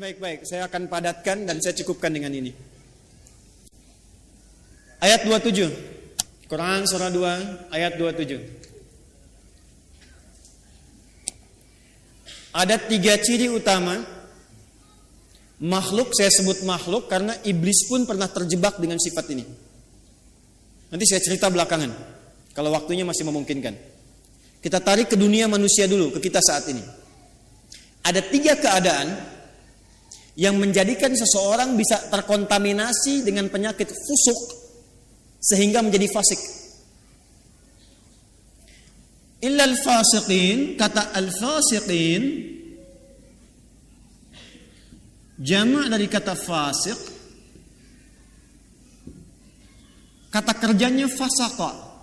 baik-baik. Saya akan padatkan dan saya cukupkan dengan ini. Ayat 27. Quran surah 2 ayat 27. Ada 3 ciri utama makhluk, saya sebut makhluk karena iblis pun pernah terjebak dengan sifat ini. Nanti saya cerita belakangan kalau waktunya masih memungkinkan. Kita tarik ke dunia manusia dulu, ke kita saat ini. Ada 3 keadaan yang menjadikan seseorang bisa terkontaminasi dengan penyakit fusuk sehingga menjadi fasik. Illal fasiqin, kata al-fasiqin jamak dari kata fasik, kata kerjanya fasaqa.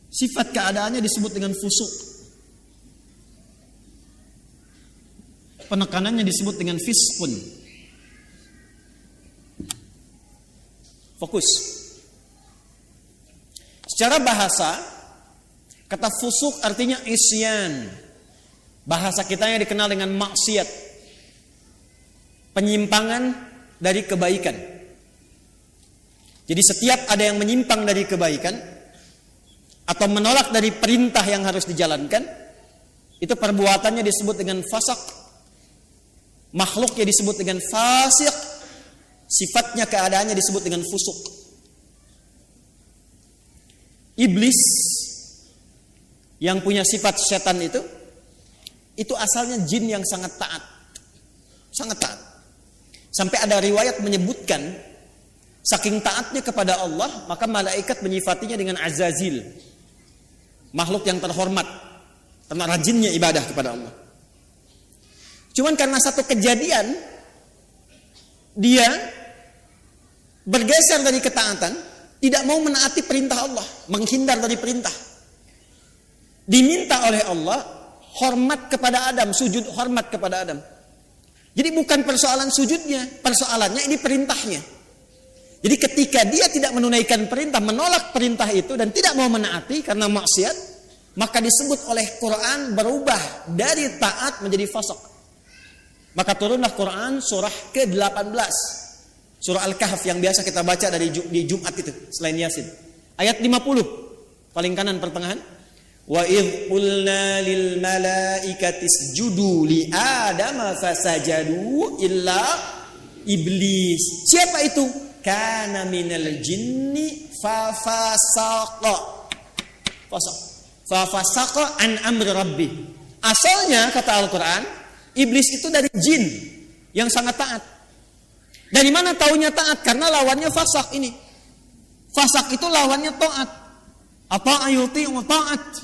Sifat keadaannya disebut dengan fusuk. Penekanannya disebut dengan fiskun. Fokus. Secara bahasa, kata fusuk artinya isyan. Bahasa kita yang dikenal dengan maksiat. Penyimpangan dari kebaikan. Jadi setiap ada yang menyimpang dari kebaikan atau menolak dari perintah yang harus dijalankan, itu perbuatannya disebut dengan fasak. Makhluknya disebut dengan fasik, sifatnya keadaannya disebut dengan fusuk. Iblis yang punya sifat setan itu asalnya jin yang sangat taat. Sangat taat. Sampai ada riwayat menyebutkan saking taatnya kepada Allah, maka malaikat menyifatinya dengan Azazil. Makhluk yang terhormat karena rajinnya ibadah kepada Allah. Cuman karena satu kejadian dia bergeser dari ketaatan, tidak mau menaati perintah Allah, menghindar dari perintah. Diminta oleh Allah hormat kepada Adam, sujud hormat kepada Adam. Jadi bukan persoalan sujudnya, persoalannya ini perintahnya. Jadi ketika dia tidak menunaikan perintah, menolak perintah itu dan tidak mau menaati karena maksiat, maka disebut oleh Quran berubah dari taat menjadi fasik. Maka turunlah Quran surah ke-18. Surah Al-Kahf yang biasa kita baca di Jumat itu, selain Yasin. Ayat 50, paling kanan pertengahan. Wa idh qulna lil malaikati isjudu li Adama fasajadu illa iblis. Siapa itu? Kana minal jinni fafasaqa. Fafasaqa an amri rabbi. Asalnya kata Al-Quran, iblis itu dari jin yang sangat taat. Dari mana taunya taat? Karena lawannya fasak ini. Fasak itu lawannya taat. Apa ayuti wa taat.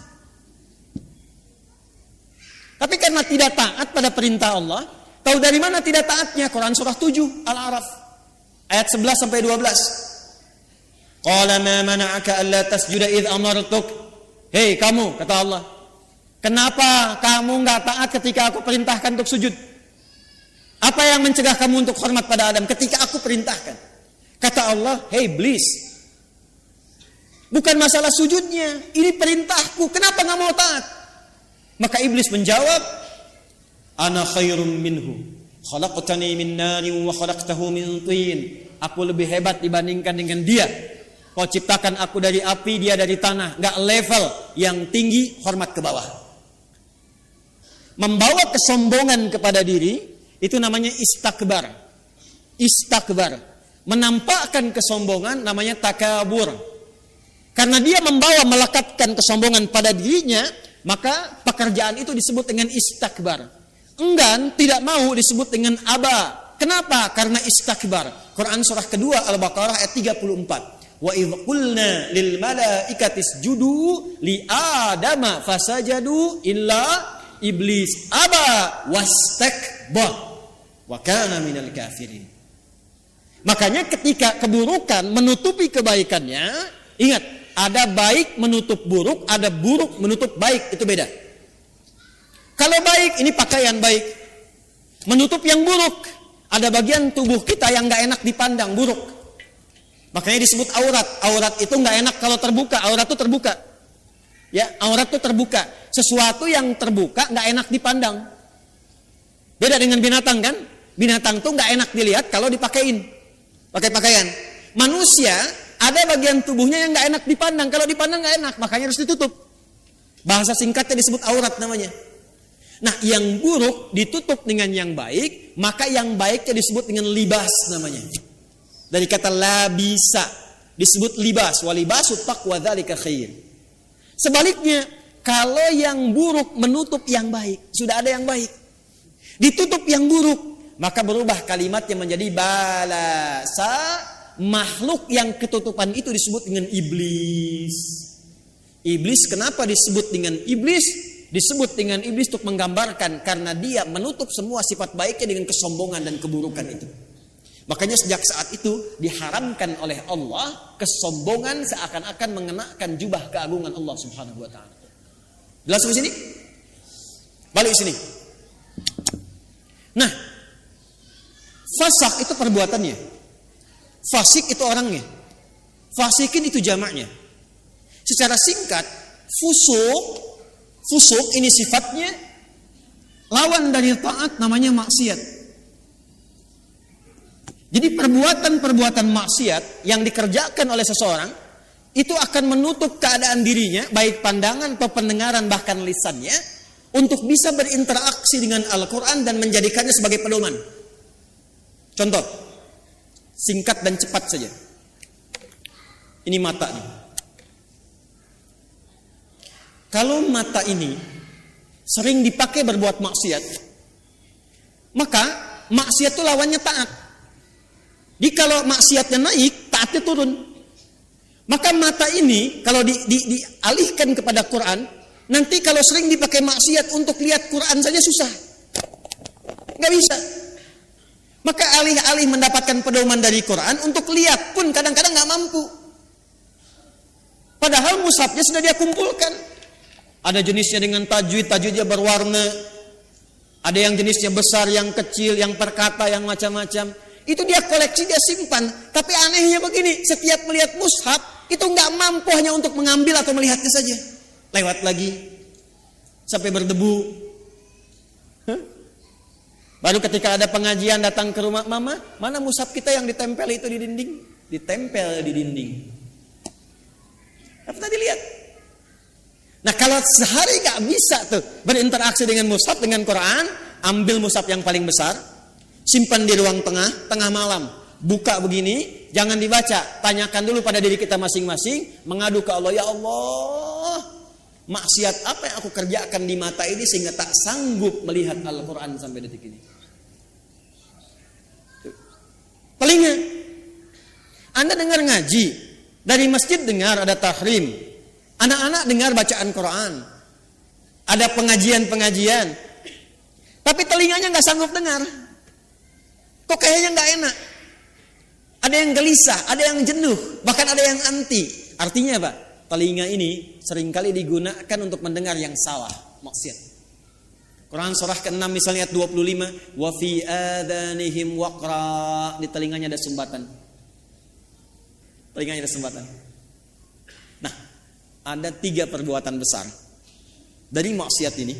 Tapi karena tidak taat pada perintah Allah, tahu dari mana tidak taatnya? Quran surah 7 Al-A'raf ayat 11 sampai 12. Qala ma mana'aka alla tasjuda idh amartuk. Hei kamu, kata Allah, kenapa kamu enggak taat ketika aku perintahkan untuk sujud? Apa yang mencegah kamu untuk hormat pada Adam ketika aku perintahkan? Kata Allah, hei iblis, bukan masalah sujudnya, ini perintahku, kenapa enggak mau taat? Maka iblis menjawab, ana khairum minhu, khalaqtani min narin wa khalaqtahu min tin. Aku lebih hebat dibandingkan dengan dia. Kau ciptakan aku dari api, dia dari tanah. Enggak level, yang tinggi hormat ke bawah. Membawa kesombongan kepada diri itu namanya istakbar. Istakbar, menampakkan kesombongan namanya takabur. Karena dia membawa melekatkan kesombongan pada dirinya, maka pekerjaan itu disebut dengan istakbar. Enggan, tidak mau disebut dengan aba. Kenapa? Karena istakbar. Quran surah kedua Al-Baqarah ayat 34. Wa idh qulna lil malaikati isjudu li Adama fasajadu illa iblis aba wastakbar wa kana minal kafirin. Makanya ketika keburukan menutupi kebaikannya, ingat, ada baik menutup buruk, ada buruk menutup baik, itu beda. Kalau baik ini pakaian baik, menutup yang buruk, ada bagian tubuh kita yang enggak enak dipandang, buruk. Makanya disebut aurat. Aurat itu enggak enak kalau terbuka, aurat itu terbuka. Ya, aurat itu terbuka. Sesuatu yang terbuka enggak enak dipandang. Beda dengan binatang kan? Binatang tuh nggak enak dilihat kalau dipakein, pakai pakaian. Manusia ada bagian tubuhnya yang nggak enak dipandang, kalau dipandang nggak enak, makanya harus ditutup. Bahasa singkatnya disebut aurat namanya. Nah, yang buruk ditutup dengan yang baik, maka yang baiknya disebut dengan libas namanya. Dari kata labisa disebut libas, walibasu taqwa dzalika khair. Sebaliknya, kalau yang buruk menutup yang baik, sudah ada yang baik, ditutup yang buruk, maka berubah kalimatnya menjadi balasa. Makhluk yang ketutupan itu disebut dengan iblis. Iblis kenapa disebut dengan iblis? Disebut dengan iblis untuk menggambarkan karena dia menutup semua sifat baiknya dengan kesombongan dan keburukan itu. Makanya sejak saat itu diharamkan oleh Allah kesombongan seakan-akan mengenakan jubah keagungan Allah Subhanahu wa taala. Jelas di sini? Balik sini. Nah, fasak itu perbuatannya. Fasik itu orangnya. Fasikin itu jamaknya. Secara singkat, fusuk ini sifatnya lawan dari taat, namanya maksiat. Jadi perbuatan-perbuatan maksiat yang dikerjakan oleh seseorang itu akan menutup keadaan dirinya, baik pandangan atau pendengaran bahkan lisannya, untuk bisa berinteraksi dengan Al-Quran dan menjadikannya sebagai pedoman. Contoh, singkat dan cepat saja. Ini mata nih. Kalau mata ini sering dipakai berbuat maksiat, maka maksiat itu lawannya taat. Jadi kalau maksiatnya naik, taatnya turun. Maka mata ini kalau dialihkan kepada Quran, nanti kalau sering dipakai maksiat untuk lihat Quran saja susah. Nggak bisa. Maka alih-alih mendapatkan pedoman dari Quran, untuk lihat pun kadang-kadang nggak mampu. Padahal mushafnya sudah dia kumpulkan. Ada jenisnya dengan tajwidnya berwarna. Ada yang jenisnya besar, yang kecil, yang perkata, yang macam-macam. Itu dia koleksi, dia simpan. Tapi anehnya begini, setiap melihat mushaf, itu nggak mampu hanya untuk mengambil atau melihatnya saja. Lewat lagi. Sampai berdebu. Baru ketika ada pengajian datang ke rumah, mama, mana mushaf kita yang ditempel itu di dinding? Ditempel di dinding. Apa tadi lihat? Nah, kalau sehari gak bisa tuh berinteraksi dengan mushaf, dengan Quran, ambil mushaf yang paling besar, simpan di ruang tengah malam, buka begini, jangan dibaca, tanyakan dulu pada diri kita masing-masing, mengadu ke Allah, ya Allah, maksiat apa yang aku kerjakan di mata ini sehingga tak sanggup melihat Al-Quran sampai detik ini. Telinga, Anda dengar ngaji, dari masjid dengar ada tahrim, anak-anak dengar bacaan Quran, ada pengajian-pengajian, tapi telinganya nggak sanggup dengar. Kok kayaknya nggak enak? Ada yang gelisah, ada yang jenuh, bahkan ada yang anti. Artinya apa? Telinga ini seringkali digunakan untuk mendengar yang salah, maksiat. Quran surah ke-6 misalnya ayat 25, wa fi adanihim waqra, di telinganya ada sumbatan. Telinganya ada sumbatan. Nah, ada 3 perbuatan besar dari maksiat ini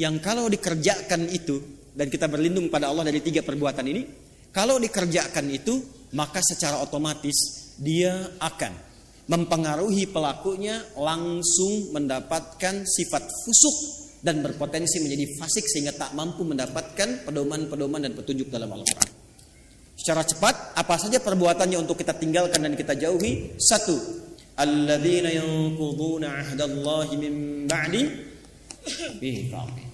yang kalau dikerjakan itu, dan kita berlindung pada Allah dari 3 perbuatan ini, kalau dikerjakan itu maka secara otomatis dia akan mempengaruhi pelakunya langsung mendapatkan sifat fusuk dan berpotensi menjadi fasik sehingga tak mampu mendapatkan pedoman-pedoman dan petunjuk dalam Al-Quran. Secara cepat, apa saja perbuatannya untuk kita tinggalkan dan kita jauhi? 1. Alladzina yanquduna 'ahdallahi min ba'di mitsaqih.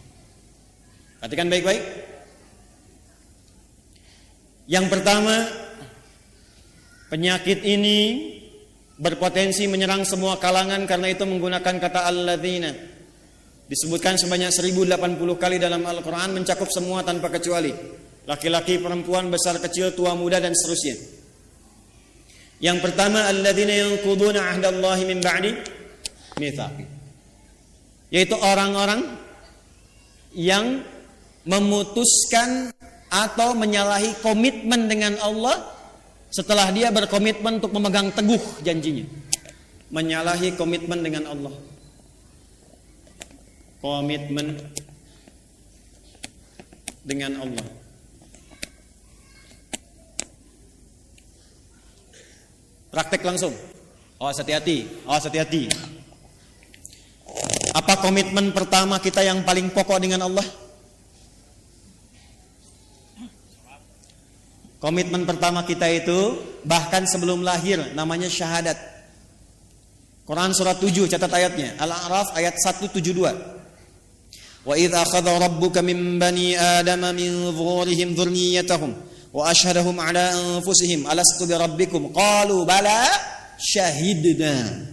Perhatikan baik-baik. Yang pertama, penyakit ini berpotensi menyerang semua kalangan karena itu menggunakan kata alladzina. Disebutkan sebanyak 1080 kali dalam Al-Quran, mencakup semua tanpa kecuali. Laki-laki, perempuan, besar, kecil, tua, muda, dan seterusnya. Yang pertama, alladzina yanquduna 'ahdallahi min ba'di mitsaqih. Yaitu orang-orang yang memutuskan atau menyalahi komitmen dengan Allah setelah dia berkomitmen untuk memegang teguh janjinya. Menyalahi komitmen dengan Allah. Komitmen dengan Allah. Praktek langsung. Awas hati-hati. Apa komitmen pertama kita yang paling pokok dengan Allah? Komitmen pertama kita itu bahkan sebelum lahir namanya syahadat. Quran surat 7 catat ayatnya. Al-A'raf ayat 172. Wa idz akhadha rabbuka min bani adama min dhuhurihim dhurriyyatahum wa ashhadahum ala anfusihim alastu bi rabbikum qalu bala syahidna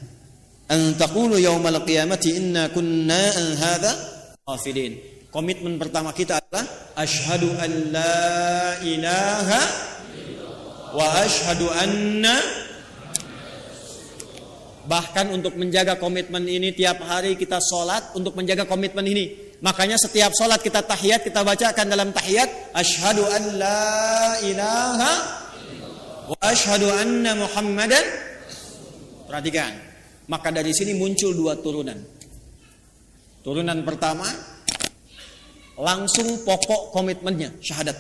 an taqulu yaumal qiyamati inna kunna an hadza ghafilin. Komitmen pertama kita adalah asyhadu an la ilaha wa asyhadu anna. Bahkan untuk menjaga komitmen ini tiap hari kita sholat untuk menjaga komitmen ini. Makanya setiap sholat kita tahiyat, kita bacakan dalam tahiyat asyhadu an la ilaha wa asyhadu anna muhammadan. Perhatikan. Maka dari sini muncul dua turunan. Turunan pertama langsung pokok komitmennya syahadat.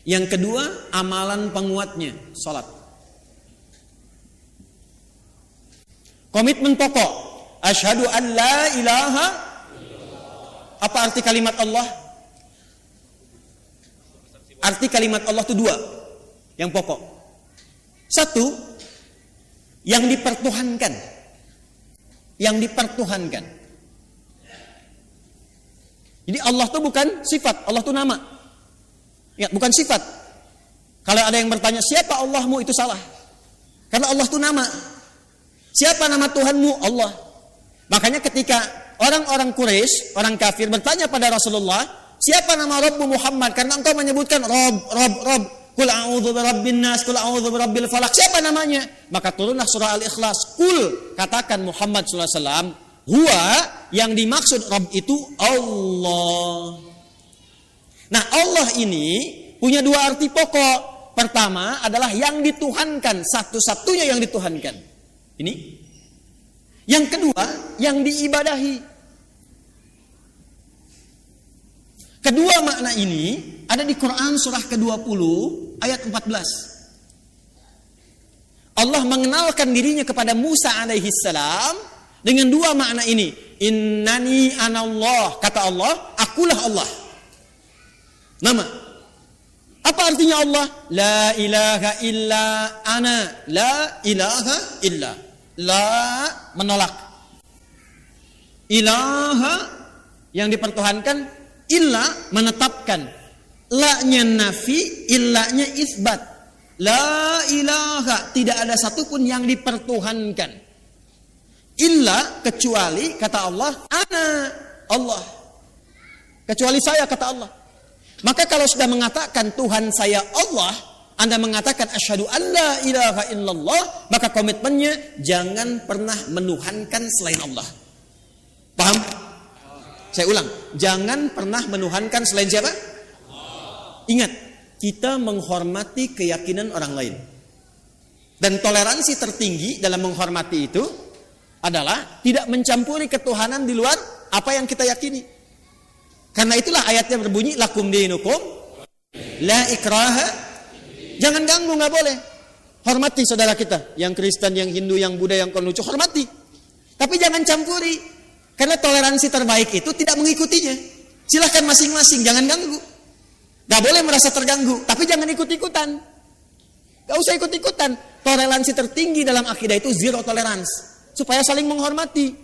Yang kedua amalan penguatnya sholat. Komitmen pokok asyhadu an la ilaha. Apa arti kalimat Allah? Arti kalimat Allah itu dua yang pokok. Satu, yang dipertuhankan. Yang dipertuhankan. Jadi Allah itu bukan sifat, Allah itu nama. Ya, bukan sifat. Kalau ada yang bertanya siapa Allahmu, itu salah. Karena Allah itu nama. Siapa nama Tuhanmu? Allah. Makanya ketika orang-orang Quraisy, orang kafir bertanya pada Rasulullah, siapa nama Rabbu Muhammad? Karena engkau menyebutkan Rabb. Qul a'udzu birabbin nas, qul a'udzu birabbil falaq. Siapa namanya? Maka turunlah surah Al-Ikhlas. Qul, katakan Muhammad sallallahu alaihi wasallam, huwa, yang dimaksud Rabb itu Allah. Nah, Allah ini punya dua arti pokok. Pertama adalah yang dituhankan, satu-satunya yang dituhankan. Ini. Yang kedua, yang diibadahi. Kedua makna ini ada di Quran surah ke-20 ayat 14. Allah mengenalkan dirinya kepada Musa alaihi salam dengan dua makna ini. Innani anallah, kata Allah, akulah Allah. Nama. Apa artinya Allah? La ilaha illa ana, la ilaha illa. La menolak. Ilaha yang dipertuhankan, illa menetapkan. La-nya nafi, illa-nya isbat. La ilaha, tidak ada satupun yang dipertuhankan. Illa, kecuali, kata Allah, ana, Allah. Kecuali saya, kata Allah. Maka kalau sudah mengatakan Tuhan saya Allah, Anda mengatakan asyhadu an la ilaha illallah, maka komitmennya jangan pernah menuhankan selain Allah. Paham? Saya ulang, jangan pernah menuhankan selain siapa? Ingat, kita menghormati keyakinan orang lain. Dan toleransi tertinggi dalam menghormati itu adalah tidak mencampuri ketuhanan di luar apa yang kita yakini. Karena itulah ayatnya berbunyi lakum dinukum la ikraha. Jangan ganggu, nggak boleh. Hormati saudara kita, yang Kristen, yang Hindu, yang Buddha, yang Konghucu, hormati. Tapi jangan campuri. Karena toleransi terbaik itu tidak mengikutinya. Silahkan masing-masing, jangan ganggu. Gak boleh merasa terganggu, tapi jangan ikut-ikutan. Gak usah ikut-ikutan. Toleransi tertinggi dalam akidah itu zero tolerance. Supaya saling menghormati.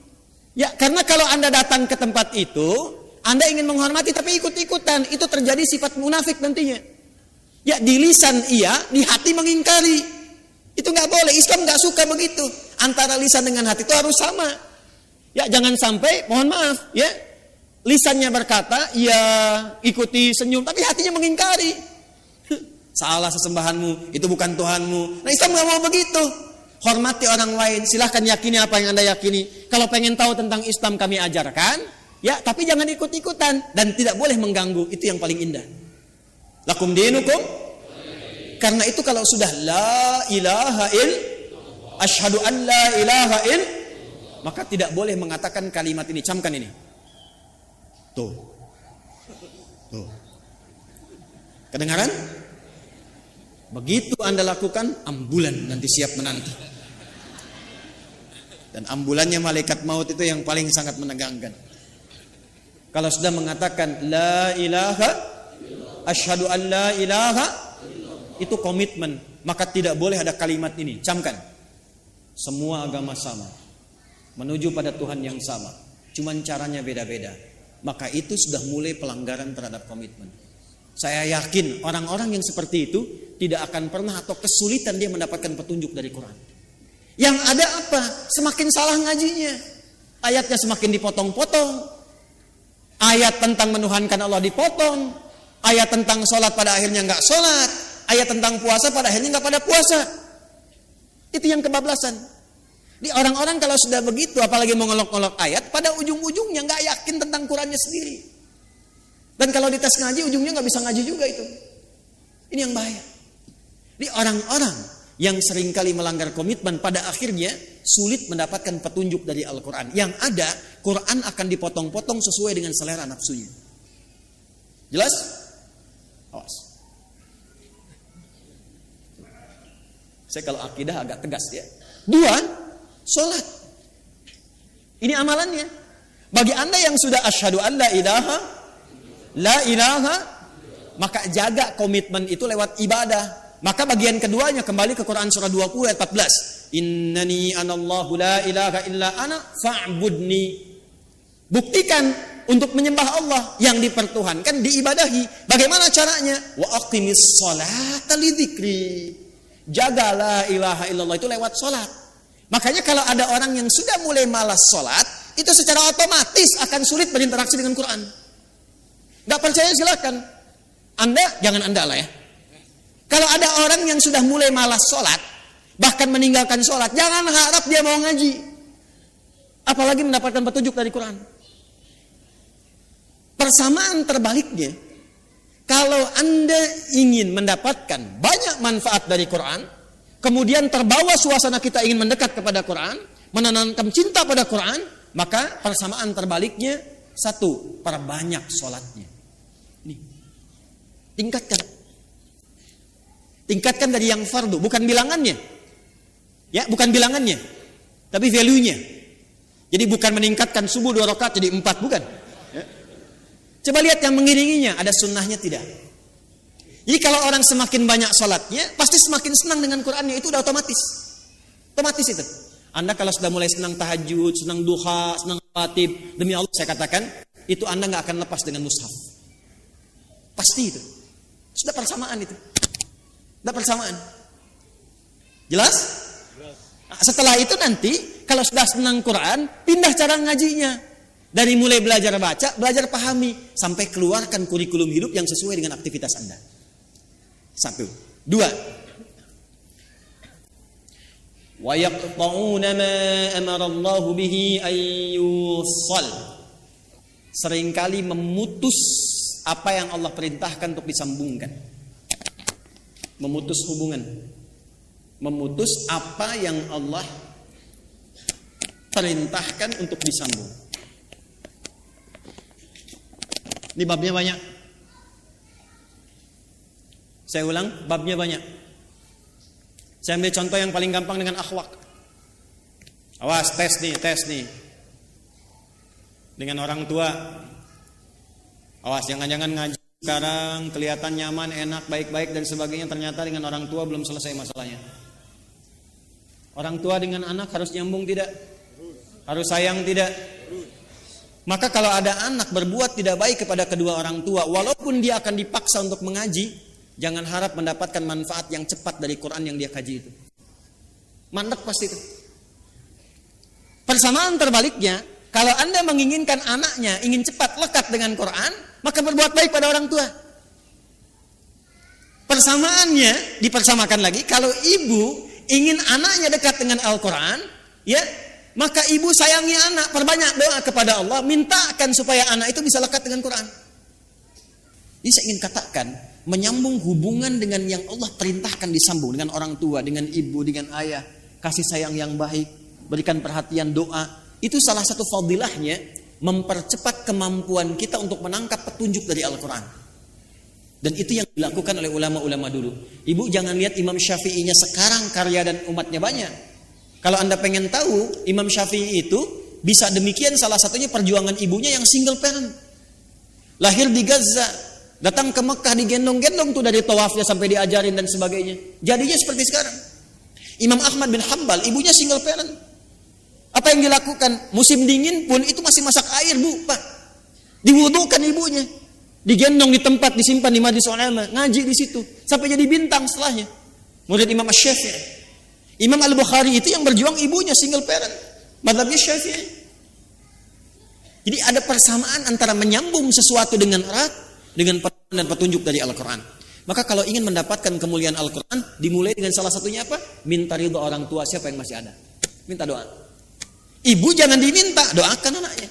Ya, karena kalau Anda datang ke tempat itu, Anda ingin menghormati tapi ikut-ikutan, itu terjadi sifat munafik nantinya. Ya, di lisan iya, di hati mengingkari. Itu gak boleh, Islam gak suka begitu. Antara lisan dengan hati itu harus sama. Ya, jangan sampai, mohon maaf, ya, lisannya berkata, ya, ikuti senyum, tapi hatinya mengingkari. Salah sesembahanmu, itu bukan Tuhanmu. Nah, Islam gak mau begitu. Hormati orang lain, silahkan yakini apa yang Anda yakini. Kalau pengen tahu tentang Islam kami ajarkan, ya, tapi jangan ikut-ikutan. Dan tidak boleh mengganggu, itu yang paling indah. Lakum dinukum. Karena itu kalau sudah la ilaha il, asyhadu an la ilaha il, maka tidak boleh mengatakan kalimat ini. Camkan ini. Tuh. Tuh. Kedengaran? Begitu Anda lakukan, ambulan nanti siap menanti. Dan ambulannya malaikat maut itu yang paling sangat menegangkan. Kalau sudah mengatakan la ilaha, asyhadu an la ilaha, itu komitmen. Maka tidak boleh ada kalimat ini. Camkan. Semua agama sama, menuju pada Tuhan yang sama. Cuman caranya beda-beda. Maka itu sudah mulai pelanggaran terhadap komitmen. Saya yakin orang-orang yang seperti itu tidak akan pernah atau kesulitan dia mendapatkan petunjuk dari Quran. Yang ada apa? Semakin salah ngajinya. Ayatnya semakin dipotong-potong. Ayat tentang menuhankan Allah dipotong. Ayat tentang sholat pada akhirnya nggak sholat. Ayat tentang puasa pada akhirnya nggak pada puasa. Itu yang kebablasan. Di orang-orang kalau sudah begitu, apalagi mengolok-olok ayat, pada ujung-ujungnya nggak yakin tentang Qurannya sendiri. Dan kalau dites ngaji, ujungnya nggak bisa ngaji juga itu. Ini yang bahaya. Di orang-orang yang seringkali melanggar komitmen, pada akhirnya sulit mendapatkan petunjuk dari Al-Quran. Yang ada, Quran akan dipotong-potong sesuai dengan selera nafsunya. Jelas? Awas. Saya kalau akidah agak tegas ya. 2, sholat. Ini amalannya. Bagi Anda yang sudah asyhadu an la ilaha, maka jaga komitmen itu lewat ibadah. Maka bagian keduanya kembali ke Quran surah 20 ayat 14. Innani anallahu la ilaha illa ana fa'budni. Buktikan untuk menyembah Allah yang dipertuhankan, diibadahi. Bagaimana caranya? Wa aqimis sholata lidzikri. Jaga la ilaha illallah itu lewat sholat. Makanya kalau ada orang yang sudah mulai malas sholat, itu secara otomatis akan sulit berinteraksi dengan Quran. Gak percaya silakan. Anda, jangan Anda lah ya. Kalau ada orang yang sudah mulai malas sholat, bahkan meninggalkan sholat, jangan harap dia mau ngaji. Apalagi mendapatkan petunjuk dari Quran. Persamaan terbaliknya, kalau Anda ingin mendapatkan banyak manfaat dari Quran, kemudian terbawa suasana kita ingin mendekat kepada Quran, menanamkan cinta pada Quran, maka persamaan terbaliknya, 1, perbanyak sholatnya. Ini. Tingkatkan dari yang fardu, bukan bilangannya. Ya, bukan bilangannya, tapi value-nya. Jadi bukan meningkatkan subuh 2 rakaat jadi 4, bukan. Ya. Coba lihat yang mengiringinya, ada sunnahnya tidak. Jadi kalau orang semakin banyak sholatnya, pasti semakin senang dengan Qurannya, itu udah otomatis. Otomatis itu. Anda kalau sudah mulai senang tahajud, senang duha, senang khatib, demi Allah saya katakan, itu Anda nggak akan lepas dengan mushaf. Pasti itu. Sudah persamaan itu. Sudah persamaan. Jelas? Nah, setelah itu nanti, kalau sudah senang Quran, pindah cara ngajinya. Dari mulai belajar baca, belajar pahami, sampai keluarkan kurikulum hidup yang sesuai dengan aktivitas Anda. 1. 2. Wa yaqta'una ma amara Allah bihi ay yusall. Seringkali memutus apa yang Allah perintahkan untuk disambungkan. Memutus hubungan. Memutus apa yang Allah perintahkan untuk disambung. Ini babnya banyak. Saya ulang, babnya banyak. Saya ambil contoh yang paling gampang dengan akhlak. Awas, tes nih. Dengan orang tua. Awas, jangan-jangan ngaji sekarang kelihatan nyaman, enak, baik-baik dan sebagainya, ternyata dengan orang tua belum selesai masalahnya. Orang tua dengan anak harus nyambung tidak? Harus sayang tidak? Maka kalau ada anak berbuat tidak baik kepada kedua orang tua, walaupun dia akan dipaksa untuk mengaji, jangan harap mendapatkan manfaat yang cepat dari Quran yang dia kaji itu. Mandek pasti itu. Persamaan terbaliknya, kalau Anda menginginkan anaknya ingin cepat lekat dengan Quran, maka berbuat baik pada orang tua. Persamaannya dipersamakan lagi, kalau ibu ingin anaknya dekat dengan Al-Quran, ya, maka ibu sayangi anak, perbanyak doa kepada Allah, mintakan supaya anak itu bisa lekat dengan Quran. Jadi saya ingin katakan, menyambung hubungan dengan yang Allah perintahkan disambung, dengan orang tua, dengan ibu, dengan ayah, kasih sayang yang baik, berikan perhatian, doa, itu salah satu fadilahnya mempercepat kemampuan kita untuk menangkap petunjuk dari Al-Quran. Dan itu yang dilakukan oleh ulama-ulama dulu. Ibu jangan lihat Imam Syafi'inya sekarang karya dan umatnya banyak. Kalau Anda pengen tahu Imam Syafi'i itu bisa demikian, salah satunya perjuangan ibunya yang single parent. Lahir di Gaza, datang ke Mekah digendong-gendong tuh dari tawafnya sampai diajarin dan sebagainya. Jadinya seperti sekarang. Imam Ahmad bin Hanbal, ibunya single parent. Apa yang dilakukan? Musim dingin pun itu masih masak air, Bu, Pak. Diwudukan ibunya. Digendong di tempat, disimpan di majlis ulama, ngaji di situ sampai jadi bintang setelahnya. Murid Imam Asy-Syafi'i. Imam Al-Bukhari itu yang berjuang ibunya single parent. Mazhabnya Syafi'i. Jadi ada persamaan antara menyambung sesuatu dengan erat dengan petunjuk dari Al-Quran. Maka kalau ingin mendapatkan kemuliaan Al-Quran, dimulai dengan salah satunya apa? Minta ridho orang tua siapa yang masih ada. Minta doa. Ibu jangan diminta, doakan anaknya.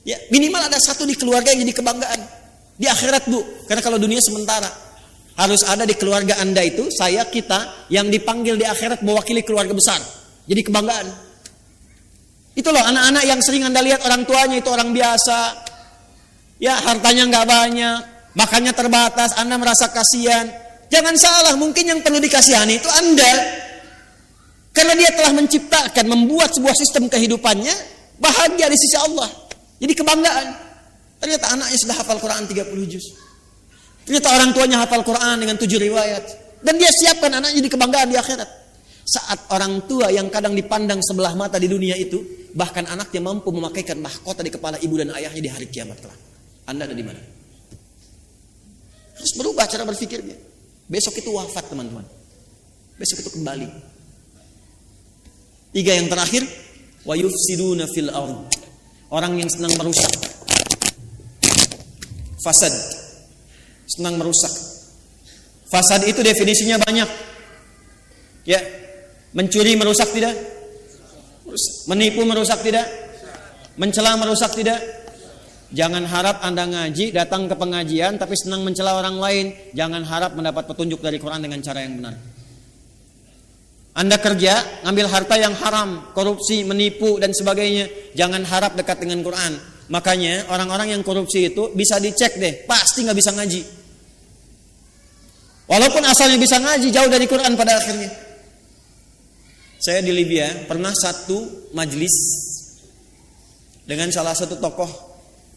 Ya, minimal ada satu di keluarga yang jadi kebanggaan. Di akhirat, Bu. Karena kalau dunia sementara. Harus ada di keluarga Anda itu, saya, kita, yang dipanggil di akhirat mewakili keluarga besar. Jadi kebanggaan. Itu loh anak-anak yang sering Anda lihat orang tuanya itu orang biasa. Ya, hartanya nggak banyak, makannya terbatas, Anda merasa kasihan. Jangan salah, mungkin yang perlu dikasihani itu Anda. Karena dia telah menciptakan, membuat sebuah sistem kehidupannya bahagia di sisi Allah. Jadi kebanggaan. Ternyata anaknya sudah hafal Quran 30 juz. Ternyata orang tuanya hafal Quran dengan 7 riwayat. Dan dia siapkan anaknya jadi kebanggaan di akhirat. Saat orang tua yang kadang dipandang sebelah mata di dunia itu, bahkan anaknya mampu memakaikan mahkota di kepala ibu dan ayahnya di hari kiamat kelak. Anda ada di mana? Harus berubah cara berpikirnya. Besok itu wafat, teman-teman. Besok itu kembali. 3 yang terakhir, wa yufsiduna fil ardh. Orang yang senang merusak. Fasad. Senang merusak. Fasad itu definisinya banyak. Ya, mencuri merusak tidak? Menipu merusak tidak? Mencela merusak tidak? Jangan harap Anda ngaji, datang ke pengajian tapi senang mencela orang lain. Jangan harap mendapat petunjuk dari Quran dengan cara yang benar. Anda kerja, ngambil harta yang haram, korupsi, menipu dan sebagainya. Jangan harap dekat dengan Quran. Makanya orang-orang yang korupsi itu bisa dicek deh, pasti nggak bisa ngaji. Walaupun asalnya bisa ngaji, jauh dari Quran pada akhirnya. Saya di Libya pernah satu majlis dengan salah satu tokoh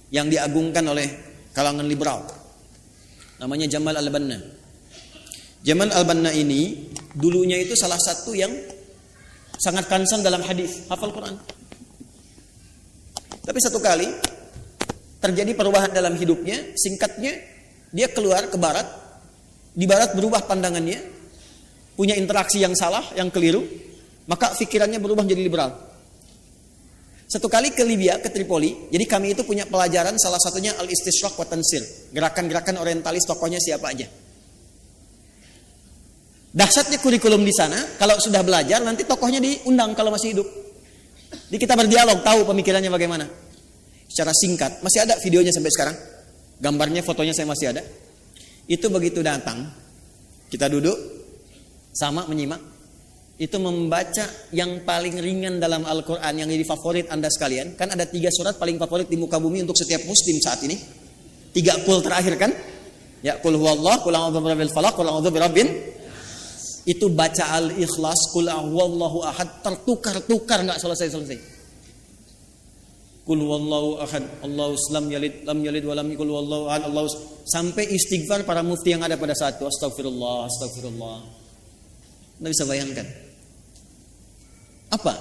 yang diagungkan oleh kalangan liberal. Namanya Jamal Al-Banna. Jamal Al-Banna ini dulunya itu salah satu yang sangat concern dalam hadis, hafal Quran. Tapi satu kali terjadi perubahan dalam hidupnya, singkatnya dia keluar ke barat. Di barat berubah pandangannya, punya interaksi yang salah, yang keliru, maka pikirannya berubah menjadi liberal. Satu kali ke Libya, ke Tripoli, jadi kami itu punya pelajaran salah satunya al-istishraq wa tansir, gerakan-gerakan orientalis, tokohnya siapa aja. Dahsyatnya kurikulum di sana, kalau sudah belajar nanti tokohnya diundang kalau masih hidup. Jadi kita berdialog, tahu pemikirannya bagaimana. Secara singkat, masih ada videonya sampai sekarang. Gambarnya, fotonya saya masih ada. Itu begitu datang, kita duduk sama menyimak. Itu membaca yang paling ringan dalam Al-Quran yang jadi favorit Anda sekalian. Kan ada 3 surat paling favorit di muka bumi untuk setiap muslim saat ini. 3 qul terakhir kan? Ya, qul huwallah, qul a'udzu birabbil falaq, qul a'udzu birabbin. Itu baca Al-Ikhlas, qul huwallahu ahad, tertukar-tukar enggak selesai-selesai. Qul huwallahu ahad, Allahu lam yalid wa lam yakul huwallahu ahad, Allahu, sampai istighfar para mufti yang ada pada saat itu, astagfirullah, astagfirullah. Anda bisa bayangkan. Apa?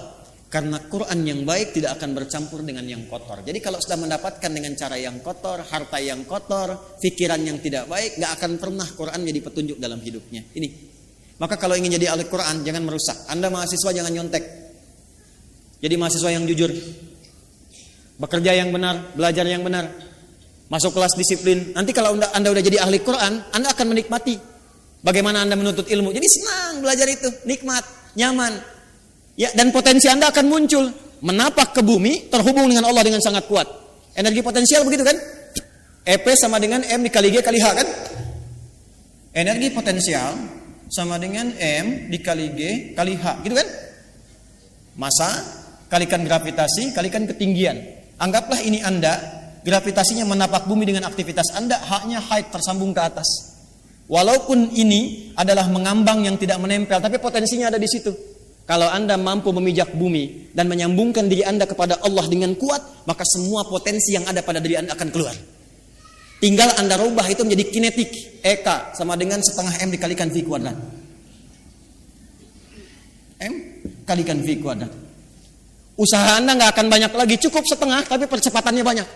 Karena Quran yang baik tidak akan bercampur dengan yang kotor. Jadi kalau sudah mendapatkan dengan cara yang kotor, harta yang kotor, pikiran yang tidak baik, enggak akan pernah Quran jadi petunjuk dalam hidupnya. Ini. Maka kalau ingin jadi ahli Quran, jangan merusak. Anda mahasiswa jangan nyontek. Jadi mahasiswa yang jujur. Bekerja yang benar, belajar yang benar. Masuk kelas disiplin. Nanti kalau Anda udah jadi ahli Quran, Anda akan menikmati bagaimana Anda menuntut ilmu. Jadi senang belajar itu, nikmat, nyaman. Ya, dan potensi Anda akan muncul. Menapak ke bumi, terhubung dengan Allah dengan sangat kuat. Energi potensial begitu kan? EP sama dengan M dikali G kali H kan? Energi potensial sama dengan M dikali G kali H, gitu kan? Massa kalikan gravitasi kalikan ketinggian. Anggaplah ini Anda, gravitasinya menapak bumi dengan aktivitas Anda, haknya haid tersambung ke atas. Walaupun ini adalah mengambang yang tidak menempel, tapi potensinya ada di situ. Kalau Anda mampu memijak bumi dan menyambungkan diri Anda kepada Allah dengan kuat, maka semua potensi yang ada pada diri Anda akan keluar. Tinggal Anda rubah itu menjadi kinetik. EK sama dengan setengah M dikalikan V kuadrat. M kalikan V kuadrat. Usaha Anda nggak akan banyak lagi, cukup setengah, tapi percepatannya banyak.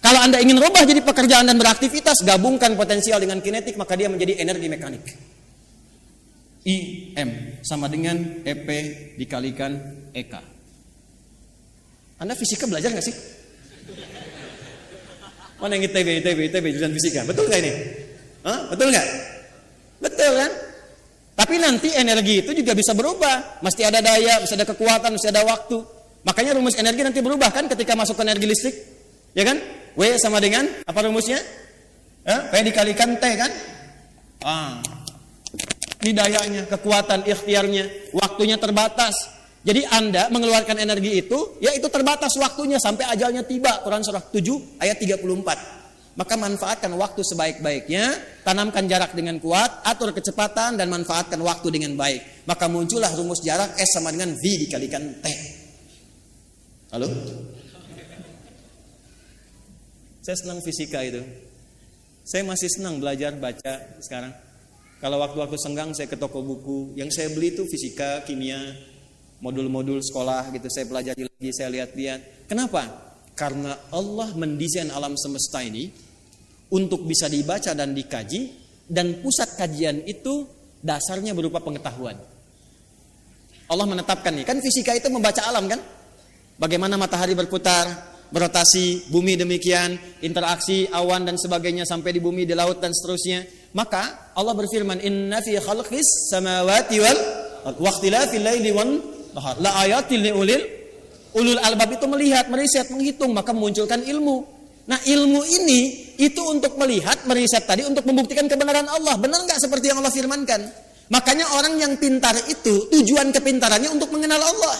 Kalau Anda ingin rubah jadi pekerjaan dan beraktivitas, gabungkan potensial dengan kinetik, maka dia menjadi energi mekanik. IM sama dengan EP dikalikan EK. Anda fisika belajar nggak sih? Mana yang ITB jurusan fisika? Betul nggak ini? Hah? Betul nggak? Betul kan? Tapi nanti energi itu juga bisa berubah. Mesti ada daya, mesti ada kekuatan, mesti ada waktu. Makanya rumus energi nanti berubah kan ketika masuk ke energi listrik. Ya kan? W sama dengan, apa rumusnya? P dikalikan T kan? Ini dayanya, kekuatan, ikhtiarnya, waktunya terbatas. Jadi Anda mengeluarkan energi itu, ya itu terbatas waktunya sampai ajalnya tiba. Quran surah 7 ayat 34. Maka manfaatkan waktu sebaik-baiknya, tanamkan jarak dengan kuat, atur kecepatan dan manfaatkan waktu dengan baik. Maka muncullah rumus jarak S sama dengan V dikalikan T. Halo? Saya senang fisika itu. Saya masih senang belajar baca sekarang. Kalau waktu-waktu senggang saya ke toko buku, yang saya beli itu fisika, kimia, modul-modul sekolah gitu. Saya pelajari lagi, saya lihat-lihat. Kenapa? Karena Allah mendesain alam semesta ini untuk bisa dibaca dan dikaji, dan pusat kajian itu dasarnya berupa pengetahuan. Allah menetapkan nih, kan fisika itu membaca alam kan? Bagaimana matahari berputar, berotasi, bumi demikian, interaksi awan dan sebagainya sampai di bumi, di laut dan seterusnya. Maka Allah berfirman, "Inna fi khalqis samawati wal waqtilafil laili wan nahar la ayatil ulul albab." Itu melihat, meriset, menghitung, maka memunculkan ilmu. Nah, ilmu ini itu untuk melihat, meriset tadi untuk membuktikan kebenaran Allah. Benar nggak seperti yang Allah firmankan? Makanya orang yang pintar itu tujuan kepintarannya untuk mengenal Allah.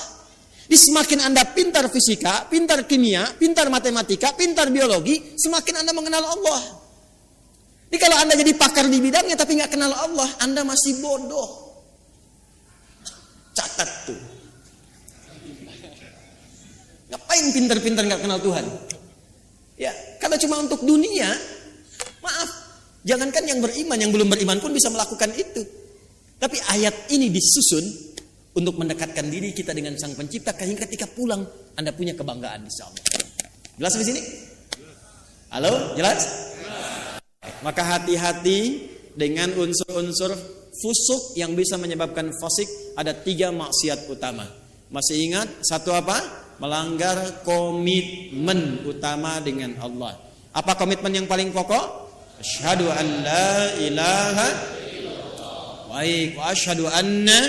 Di semakin Anda pintar fisika, pintar kimia, pintar matematika, pintar biologi, semakin Anda mengenal Allah. Jadi kalau Anda jadi pakar di bidangnya tapi nggak kenal Allah, Anda masih bodoh. Catat tuh. Ngapain pintar-pintar nggak kenal Tuhan? Ya, kalau cuma untuk dunia, maaf, jangankan yang beriman, yang belum beriman pun bisa melakukan itu. Tapi ayat ini disusun untuk mendekatkan diri kita dengan Sang Pencipta, sehingga ketika pulang Anda punya kebanggaan insyaallah. Jelas di sini? Halo, jelas? Maka hati-hati dengan unsur-unsur fusuk yang bisa menyebabkan fasik. Ada 3 maksiat utama. Masih ingat satu apa? Melanggar komitmen utama dengan Allah. Apa komitmen yang paling pokok? Asyhadu an la ilaha illallah. Baik, wa asyhadu anna.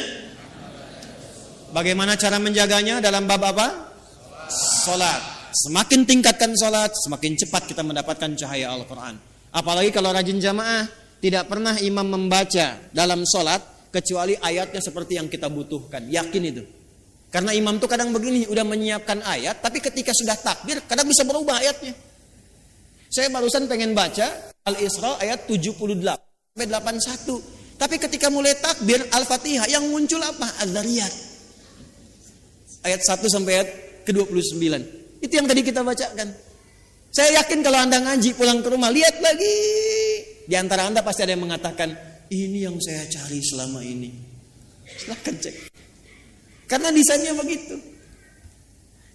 Bagaimana cara menjaganya dalam bab apa? Salat. Semakin tingkatkan salat, semakin cepat kita mendapatkan cahaya Al-Qur'an. Apalagi kalau rajin jamaah, tidak pernah imam membaca dalam salat kecuali ayatnya seperti yang kita butuhkan. Yakin itu. Karena imam tuh kadang begini, udah menyiapkan ayat, tapi ketika sudah takbir, kadang bisa berubah ayatnya. Saya barusan pengen baca Al-Isra ayat 78 sampai 81. Tapi ketika mulai takbir Al-Fatihah, yang muncul apa? Az-Zariyat. Ayat 1 sampai ayat ke-29. Itu yang tadi kita bacakan. Saya yakin kalau Anda ngaji pulang ke rumah, lihat lagi. Di antara Anda pasti ada yang mengatakan, ini yang saya cari selama ini. Silahkan cek. Karena desainnya begitu.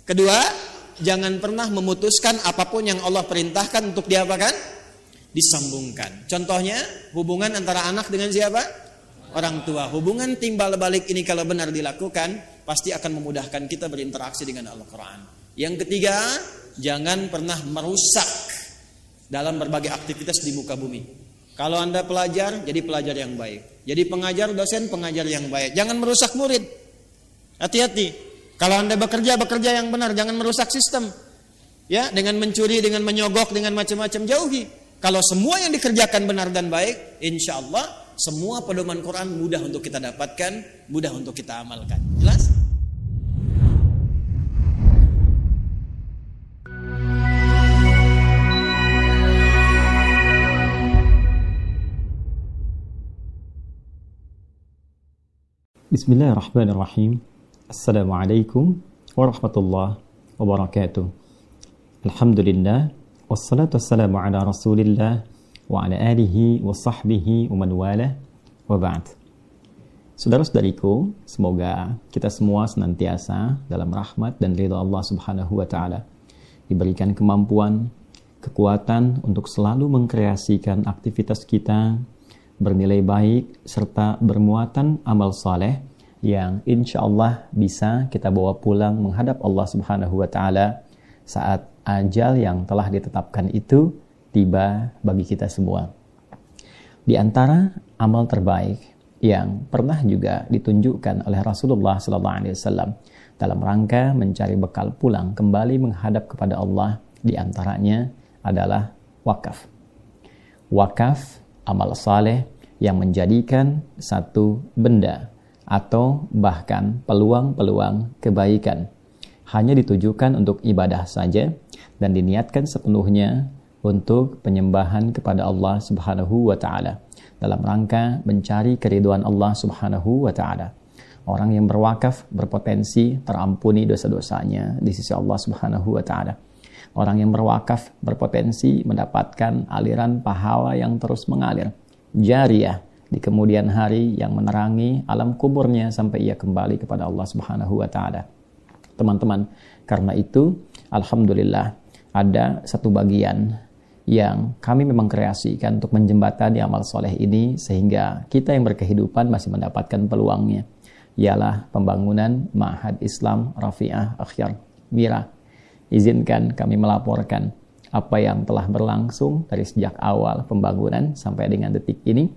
Kedua, jangan pernah memutuskan apapun yang Allah perintahkan untuk diapakan? Disambungkan. Contohnya, hubungan antara anak dengan siapa? Orang tua. Hubungan timbal balik ini kalau benar dilakukan, pasti akan memudahkan kita berinteraksi dengan Al-Quran. Yang ketiga, jangan pernah merusak dalam berbagai aktivitas di muka bumi. Kalau Anda pelajar, jadi pelajar yang baik. Jadi pengajar, dosen, pengajar yang baik. Jangan merusak murid. Hati-hati. Kalau Anda bekerja yang benar, jangan merusak sistem. Ya, dengan mencuri, dengan menyogok, dengan macam-macam, jauhi. Kalau semua yang dikerjakan benar dan baik, insya Allah semua pedoman Quran mudah untuk kita dapatkan, mudah untuk kita amalkan. Jelas? Bismillahirrahmanirrahim. Assalamualaikum warahmatullahi wabarakatuh. Alhamdulillah, wassalatu wassalamu ala rasulillah wa ala alihi wa sahbihi wa man wala wa ba'd. Saudara-saudariku, semoga kita semua senantiasa dalam rahmat dan ridha Allah Subhanahu wa taala, diberikan kemampuan, kekuatan untuk selalu mengkreasikan aktivitas kita bernilai baik serta bermuatan amal saleh yang insya Allah bisa kita bawa pulang menghadap Allah Subhanahu wa taala saat ajal yang telah ditetapkan itu tiba bagi kita semua. Di antara amal terbaik yang pernah juga ditunjukkan oleh Rasulullah SAW dalam rangka mencari bekal pulang kembali menghadap kepada Allah, di antaranya adalah wakaf. Wakaf, amal saleh yang menjadikan satu benda atau bahkan peluang-peluang kebaikan hanya ditujukan untuk ibadah saja dan diniatkan sepenuhnya untuk penyembahan kepada Allah Subhanahu wa taala dalam rangka mencari keridhaan Allah Subhanahu wa taala. Orang yang berwakaf berpotensi terampuni dosa-dosanya di sisi Allah Subhanahu wa taala. Orang yang berwakaf berpotensi mendapatkan aliran pahala yang terus mengalir, jariyah, di kemudian hari yang menerangi alam kuburnya sampai ia kembali kepada Allah Subhanahu wa taala. Teman-teman, karena itu alhamdulillah ada satu bagian yang kami memang kreasikan untuk menjembatani amal soleh ini sehingga kita yang berkehidupan masih mendapatkan peluangnya, ialah pembangunan Ma'had Islam Rafi'ah Akhyar Mira. Izinkan kami melaporkan apa yang telah berlangsung dari sejak awal pembangunan sampai dengan detik ini.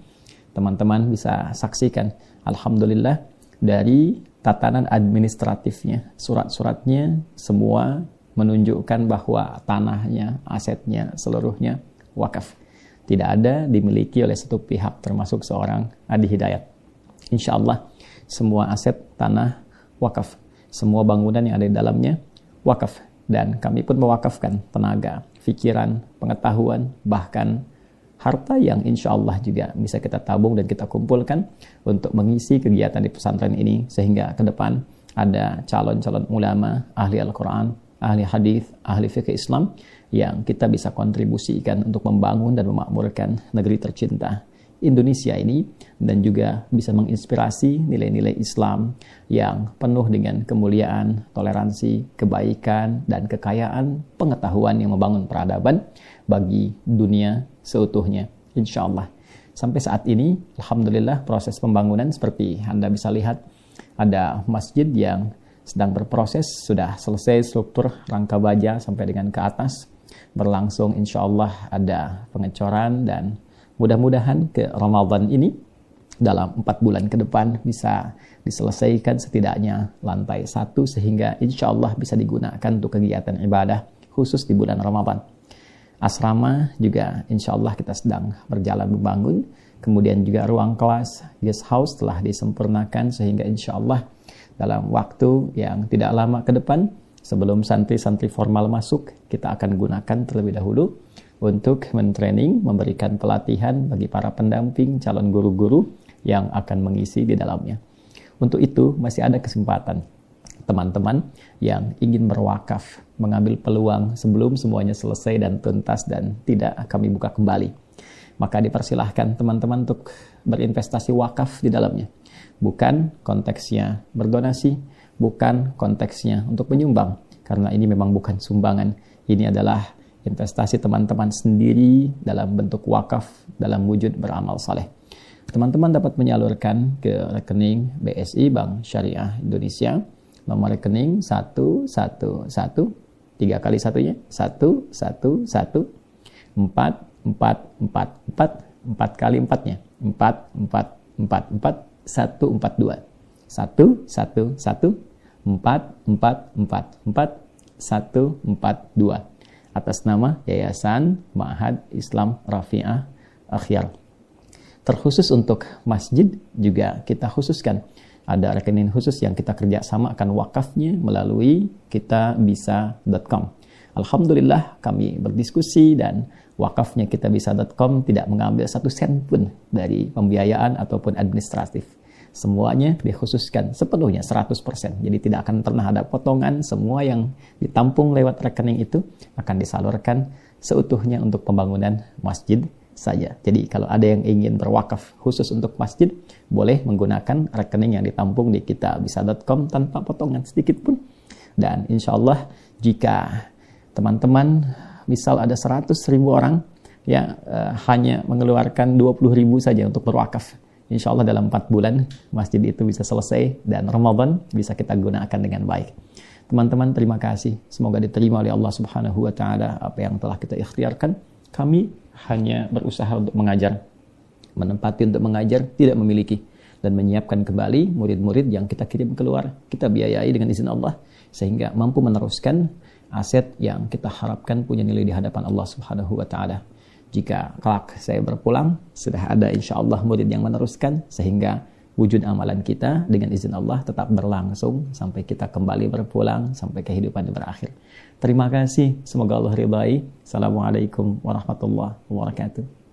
Teman-teman bisa saksikan, alhamdulillah, dari tatanan administratifnya, surat-suratnya semua menunjukkan bahwa tanahnya, asetnya, seluruhnya wakaf. Tidak ada dimiliki oleh satu pihak termasuk seorang Adi Hidayat. Insya Allah semua aset tanah wakaf, semua bangunan yang ada di dalamnya wakaf. Dan kami pun mewakafkan tenaga, pikiran, pengetahuan, bahkan harta yang insya Allah juga bisa kita tabung dan kita kumpulkan untuk mengisi kegiatan di pesantren ini sehingga ke depan ada calon-calon ulama, ahli Al-Quran, ahli hadis, ahli fikih Islam yang kita bisa kontribusikan untuk membangun dan memakmurkan negeri tercinta Indonesia ini dan juga bisa menginspirasi nilai-nilai Islam yang penuh dengan kemuliaan, toleransi, kebaikan, dan kekayaan pengetahuan yang membangun peradaban bagi dunia seutuhnya. Insya Allah. Sampai saat ini, alhamdulillah proses pembangunan seperti Anda bisa lihat ada masjid yang sedang berproses, sudah selesai struktur rangka baja sampai dengan ke atas. Berlangsung insya Allah ada pengecoran dan mudah-mudahan ke Ramadan ini dalam 4 bulan ke depan bisa diselesaikan setidaknya lantai 1 sehingga insya Allah bisa digunakan untuk kegiatan ibadah khusus di bulan Ramadan. Asrama juga insya Allah kita sedang berjalan membangun. Kemudian juga ruang kelas, guest house telah disempurnakan sehingga insya Allah dalam waktu yang tidak lama ke depan sebelum santri-santri formal masuk kita akan gunakan terlebih dahulu untuk mentraining, memberikan pelatihan bagi para pendamping calon guru-guru yang akan mengisi di dalamnya. Untuk itu masih ada kesempatan teman-teman yang ingin berwakaf, mengambil peluang sebelum semuanya selesai dan tuntas dan tidak kami buka kembali. Maka dipersilahkan teman-teman untuk berinvestasi wakaf di dalamnya. Bukan konteksnya berdonasi, bukan konteksnya untuk menyumbang, karena ini memang bukan sumbangan. Ini adalah investasi teman-teman sendiri dalam bentuk wakaf dalam wujud beramal saleh. Teman-teman dapat menyalurkan ke rekening BSI Bank Syariah Indonesia, nomor rekening 111 3 kali satunya 111 4 kali 4-nya 4 142 142 atas nama Yayasan Ma'had Islam Rafi'ah Akhyar. Terkhusus untuk masjid juga kita khususkan ada rekening khusus yang kita kerjasamakan wakafnya melalui kitabisa.com. Alhamdulillah kami berdiskusi dan wakafnya kitabisa.com tidak mengambil 1 sen pun dari pembiayaan ataupun administratif. Semuanya dikhususkan sepenuhnya 100%. Jadi tidak akan pernah ada potongan, semua yang ditampung lewat rekening itu akan disalurkan seutuhnya untuk pembangunan masjid saja. Jadi kalau ada yang ingin berwakaf khusus untuk masjid, boleh menggunakan rekening yang ditampung di kitabisa.com tanpa potongan sedikit pun. Dan insya Allah jika teman-teman misal ada 100.000 orang yang hanya mengeluarkan 20.000 saja untuk berwakaf, insya Allah dalam 4 bulan masjid itu bisa selesai dan Ramadan bisa kita gunakan dengan baik. Teman-teman, terima kasih. Semoga diterima oleh Allah Subhanahu wa taala apa yang telah kita ikhtiarkan. Kami hanya berusaha untuk mengajar, menempati untuk mengajar, tidak memiliki, dan menyiapkan kembali murid-murid yang kita kirim keluar, kita biayai dengan izin Allah sehingga mampu meneruskan aset yang kita harapkan punya nilai di hadapan Allah Subhanahu wa taala. Jika kelak saya berpulang, sudah ada insya Allah murid yang meneruskan sehingga wujud amalan kita dengan izin Allah tetap berlangsung sampai kita kembali berpulang, sampai kehidupan berakhir. Terima kasih. Semoga Allah ridai. Assalamualaikum warahmatullahi wabarakatuh.